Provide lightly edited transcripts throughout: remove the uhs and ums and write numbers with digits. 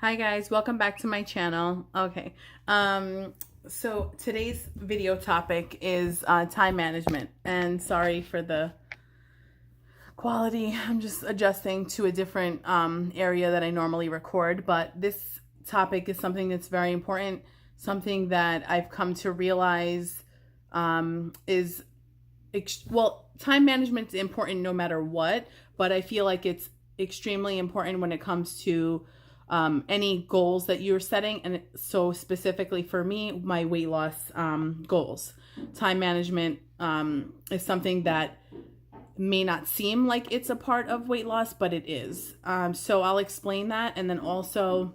Hi guys, welcome back to my channel. Okay, so today's video topic is time management, and sorry for the quality. I'm just adjusting to a different area that I normally record, but this topic is something that's very important, something that I've come to realize is time management is important no matter what, but I feel like it's extremely important when it comes to any goals that you're setting. And so specifically for me, my weight loss goals. Time management is something that may not seem like it's a part of weight loss, but it is. So I'll explain that. And then also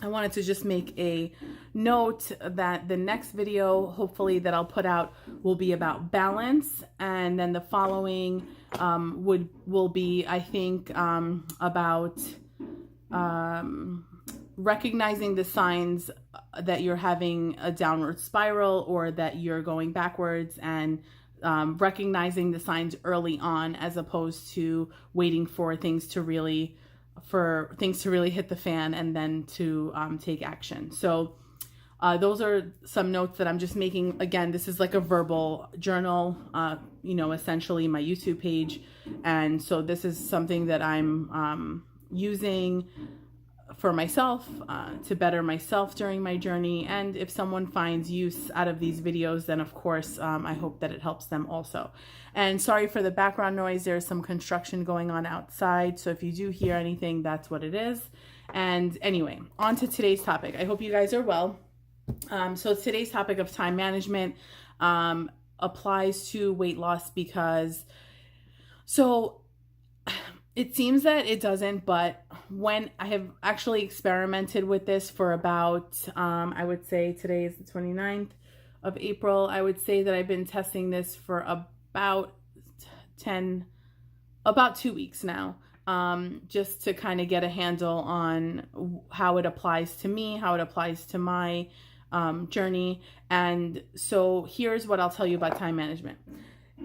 I wanted to just make a note that the next video, hopefully that I'll put out, will be about balance. And then the following will be, I think, about recognizing the signs that you're having a downward spiral or that you're going backwards, and recognizing the signs early on as opposed to waiting for things to really hit the fan and then to take action. So those are some notes that I'm just making. Again, this is like a verbal journal, essentially my YouTube page. And so this is something that I'm using for myself, to better myself during my journey. And if someone finds use out of these videos, then of course, I hope that it helps them also. And sorry for the background noise. There's some construction going on outside. So if you do hear anything, that's what it is. And anyway, on to today's topic. I hope you guys are well. So today's topic of time management applies to weight loss because, it seems that it doesn't, but when I have actually experimented with this for about, I would say today is the 29th of April. I would say that I've been testing this for about 2 weeks now, just to kind of get a handle on how it applies to me, how it applies to my journey. And so here's what I'll tell you about time management.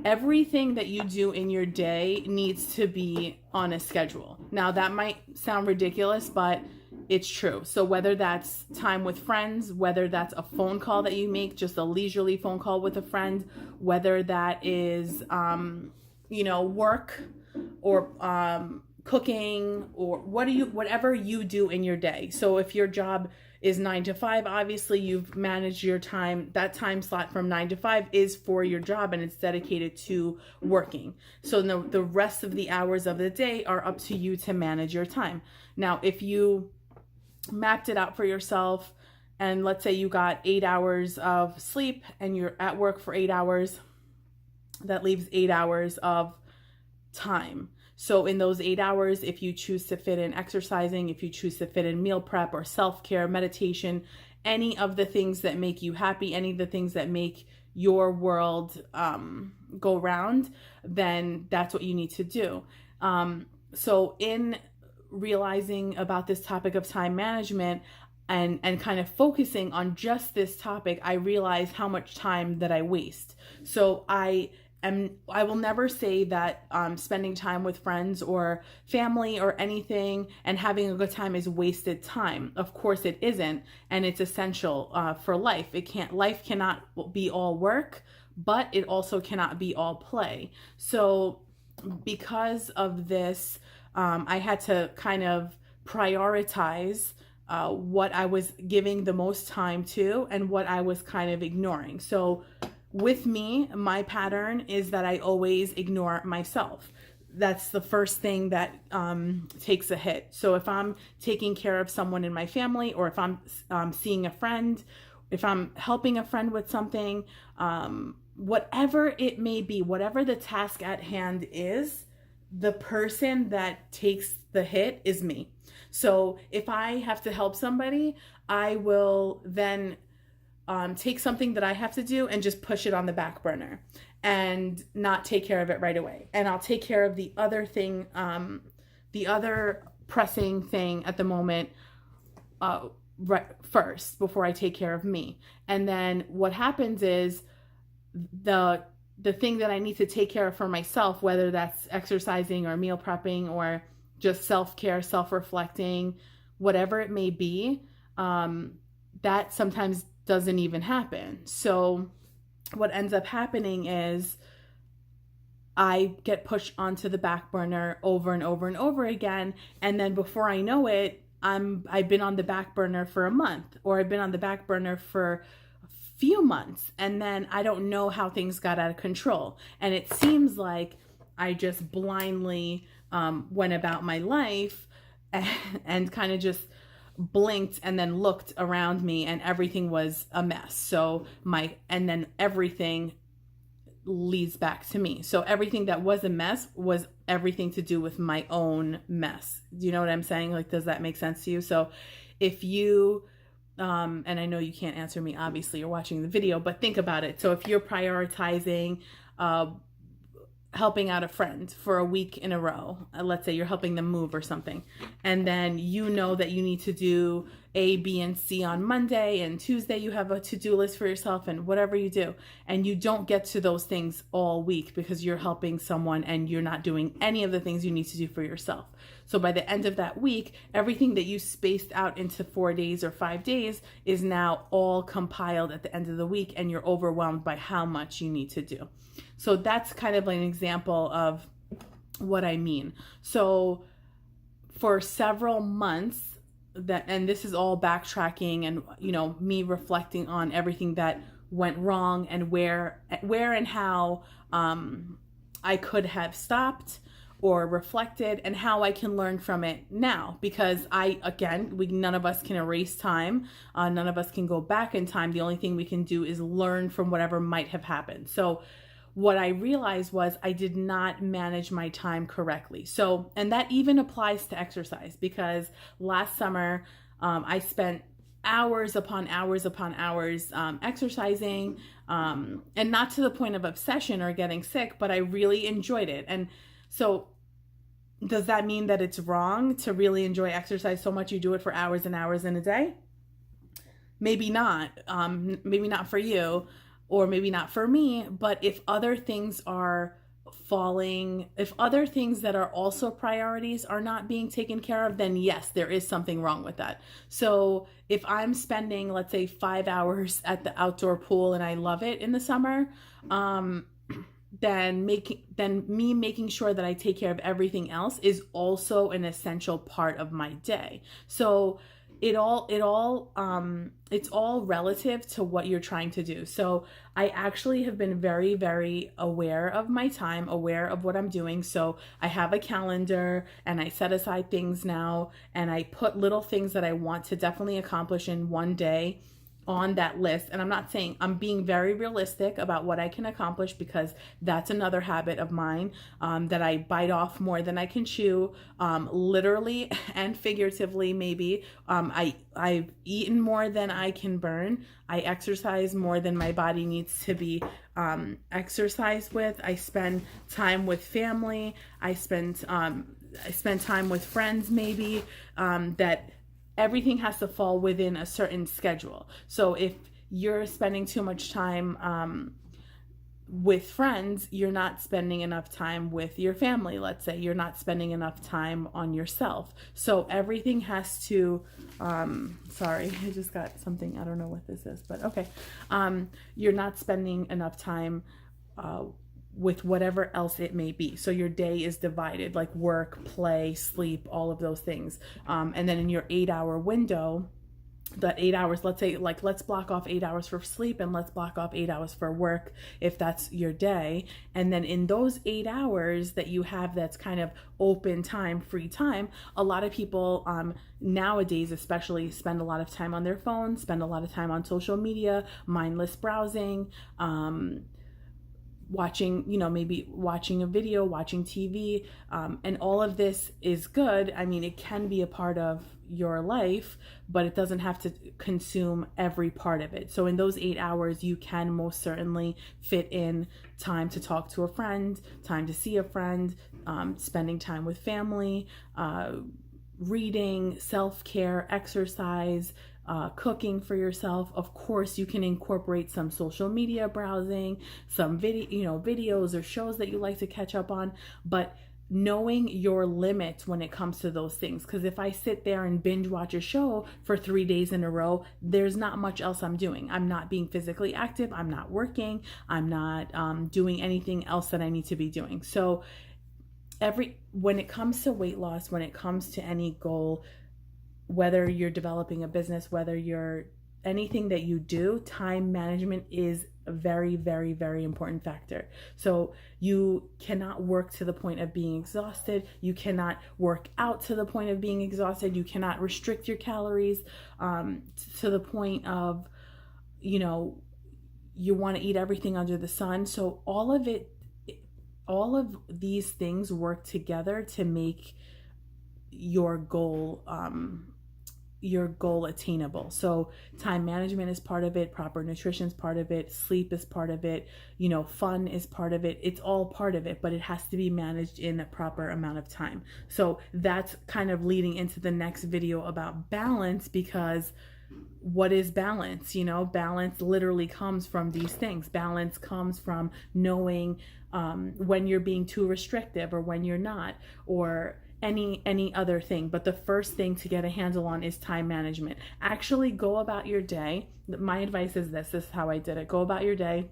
Everything that you do in your day needs to be on a schedule. Now, that might sound ridiculous, but it's true. So whether that's time with friends, whether that's a phone call that you make, just a leisurely phone call with a friend, whether that is, work or cooking, or whatever you do in your day. So if your job is 9 to 5, obviously you've managed your time. That time slot from 9 to 5 is for your job and it's dedicated to working. So the rest of the hours of the day are up to you to manage your time. Now, if you mapped it out for yourself, and let's say you got 8 hours of sleep and you're at work for 8 hours, that leaves 8 hours of time. So in those 8 hours, if you choose to fit in exercising, if you choose to fit in meal prep or self-care, meditation, any of the things that make you happy, any of the things that make your world go round, then that's what you need to do. So in realizing about this topic of time management and kind of focusing on just this topic, I realized how much time that I waste. So I will never say that spending time with friends or family or anything and having a good time is wasted time. Of course it isn't, and it's essential for life. Life cannot be all work, but it also cannot be all play. So because of this, I had to kind of prioritize what I was giving the most time to and what I was kind of ignoring. So with me, my pattern is that I always ignore myself. That's the first thing that takes a hit. So if I'm taking care of someone in my family, or if I'm seeing a friend, if I'm helping a friend with something, whatever it may be, whatever the task at hand is, the person that takes the hit is me. So if I have to help somebody, I will then take something that I have to do and just push it on the back burner and not take care of it right away. And I'll take care of the other thing, the other pressing thing at the moment right first before I take care of me. And then what happens is the thing that I need to take care of for myself, whether that's exercising or meal prepping or just self-care, self-reflecting, whatever it may be, that sometimes doesn't even happen. So what ends up happening is I get pushed onto the back burner over and over and over again. And then before I know it, I've been on the back burner for a month, or I've been on the back burner for a few months. And then I don't know how things got out of control. And it seems like I just blindly went about my life and kind of just blinked and then looked around me and everything was a mess. So and then everything leads back to me. So everything that was a mess was everything to do with my own mess. Do you know what I'm saying? Like, does that make sense to you? So if you, and I know you can't answer me, obviously you're watching the video, but think about it. So if you're prioritizing, helping out a friend for a week in a row, let's say you're helping them move or something, and then you know that you need to do A, B, and C on Monday, and Tuesday you have a to-do list for yourself and whatever you do, and you don't get to those things all week because you're helping someone and you're not doing any of the things you need to do for yourself. So by the end of that week, everything that you spaced out into 4 days or 5 days is now all compiled at the end of the week, and you're overwhelmed by how much you need to do. So that's kind of an example of what I mean. So for several months, and this is all backtracking and, you know, me reflecting on everything that went wrong and where and how I could have stopped or reflected, and how I can learn from it now. Because none of us can erase time. None of us can go back in time. The only thing we can do is learn from whatever might have happened. So what I realized was I did not manage my time correctly. So, and that even applies to exercise, because last summer I spent hours upon hours upon hours exercising, and not to the point of obsession or getting sick, but I really enjoyed it. And so does that mean that it's wrong to really enjoy exercise so much you do it for hours and hours in a day? Maybe not. Maybe not for you, or maybe not for me. But if other things are falling, if other things that are also priorities are not being taken care of, then yes, there is something wrong with that. So if I'm spending, let's say, 5 hours at the outdoor pool and I love it in the summer, then me making sure that I take care of everything else is also an essential part of my day. So it's all relative to what you're trying to do. So I actually have been very, very aware of my time, aware of what I'm doing. So I have a calendar and I set aside things now, and I put little things that I want to definitely accomplish in one day on that list. And I'm not saying, I'm being very realistic about what I can accomplish, because that's another habit of mine, that I bite off more than I can chew, literally and figuratively. Maybe I've eaten more than I can burn. I exercise more than my body needs to be exercised with. I spend time with family. I spend time with friends, maybe, that everything has to fall within a certain schedule. So if you're spending too much time with friends, you're not spending enough time with your family. Let's say you're not spending enough time on yourself. So everything has to, sorry, I just got something. I don't know what this is, but okay. You're not spending enough time with whatever else it may be. So your day is divided, like work, play, sleep, all of those things. And then in your 8-hour window, that 8 hours, let's say, like, let's block off 8 hours for sleep and let's block off 8 hours for work, if that's your day. And then in those 8 hours that you have, that's kind of open time, free time, a lot of people nowadays especially spend a lot of time on their phones, spend a lot of time on social media, mindless browsing, watching, maybe watching a video, watching TV, and all of this is good. I mean, it can be a part of your life, but it doesn't have to consume every part of it. So in those 8 hours, you can most certainly fit in time to talk to a friend, time to see a friend, spending time with family, reading, self-care, exercise, cooking for yourself. Of course, you can incorporate some social media browsing, some videos or shows that you like to catch up on, but knowing your limits when it comes to those things. Because if I sit there and binge watch a show for 3 days in a row, there's not much else I'm doing. I'm not being physically active. I'm not working. I'm not doing anything else that I need to be doing. So when it comes to weight loss, when it comes to any goal, whether you're developing a business, whether you're anything that you do, time management is a very, very, very important factor. So you cannot work to the point of being exhausted. You cannot work out to the point of being exhausted. You cannot restrict your calories to the point of, you want to eat everything under the sun. So all of these things work together to make your goal attainable. So time management is part of it, proper nutrition is part of it, sleep is part of it, fun is part of it. It's all part of it, but it has to be managed in a proper amount of time. So that's kind of leading into the next video about balance, because what is balance? Balance literally comes from these things. Balance comes from knowing when you're being too restrictive or when you're not, or any other thing. But the first thing to get a handle on is time management. Actually go about your day. My advice is this is how I did it. Go about your day,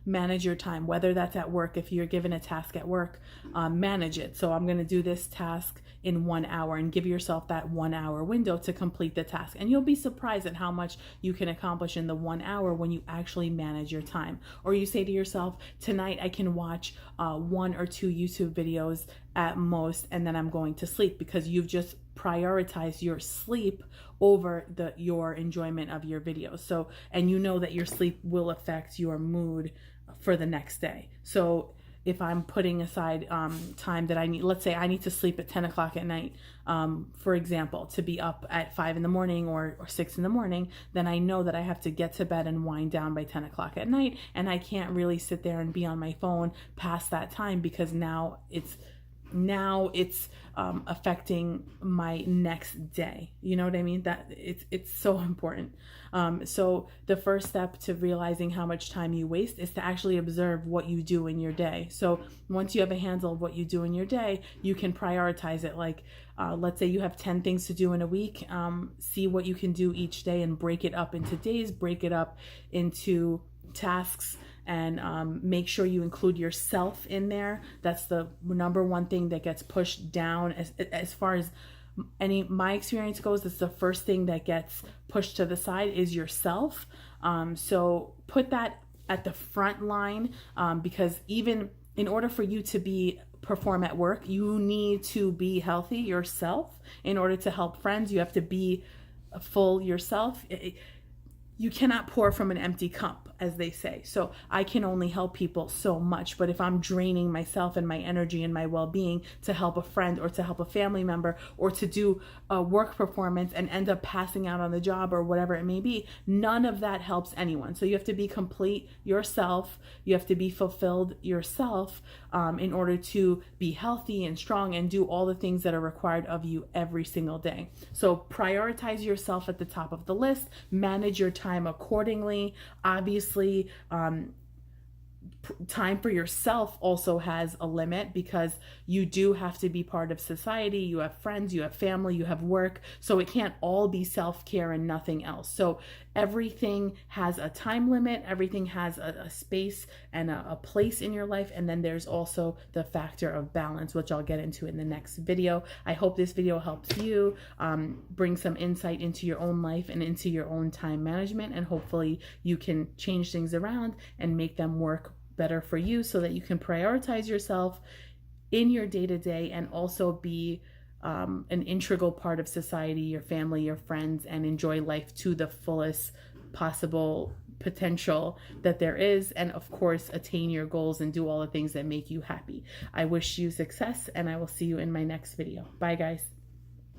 manage your time, whether that's at work. If you're given a task at work, manage it. So I'm going to do this task in 1 hour, and give yourself that 1 hour window to complete the task. And you'll be surprised at how much you can accomplish in the 1 hour when you actually manage your time. Or you say to yourself, tonight I can watch 1 or 2 YouTube videos at most, and then I'm going to sleep, because you've just prioritized your sleep over your enjoyment of your videos. So, and that your sleep will affect your mood for the next day. So if I'm putting aside time that I need, let's say I need to sleep at 10 o'clock at night, for example, to be up at 5 in the morning or 6 in the morning, then I know that I have to get to bed and wind down by 10 o'clock at night. And I can't really sit there and be on my phone past that time, because now it's affecting my next day. You know what I mean? That it's so important. So the first step to realizing how much time you waste is to actually observe what you do in your day. So once you have a handle of what you do in your day, you can prioritize it. Like let's say you have 10 things to do in a week. See what you can do each day and break it up into days, break it up into tasks, and make sure you include yourself in there. That's the number one thing that gets pushed down as far as my experience goes. It's the first thing that gets pushed to the side is yourself. So put that at the front line, because even in order for you to perform at work, you need to be healthy yourself. In order to help friends, you have to be full yourself. You cannot pour from an empty cup, as they say. So I can only help people so much. But if I'm draining myself and my energy and my well-being to help a friend or to help a family member or to do a work performance and end up passing out on the job or whatever it may be, none of that helps anyone. So you have to be complete yourself. You have to be fulfilled yourself in order to be healthy and strong and do all the things that are required of you every single day. So prioritize yourself at the top of the list. Manage your time accordingly. Obviously, time for yourself also has a limit, because you do have to be part of society. You have friends, you have family, you have work. So it can't all be self-care and nothing else. So everything has a time limit. Everything has a space and a place in your life. And then there's also the factor of balance, which I'll get into in the next video. I hope this video helps you bring some insight into your own life and into your own time management. And hopefully you can change things around and make them work better for you, so that you can prioritize yourself in your day-to-day and also be an integral part of society, your family, your friends, and enjoy life to the fullest possible potential that there is, and of course attain your goals and do all the things that make you happy. I wish you success, and I will see you in my next video. Bye guys.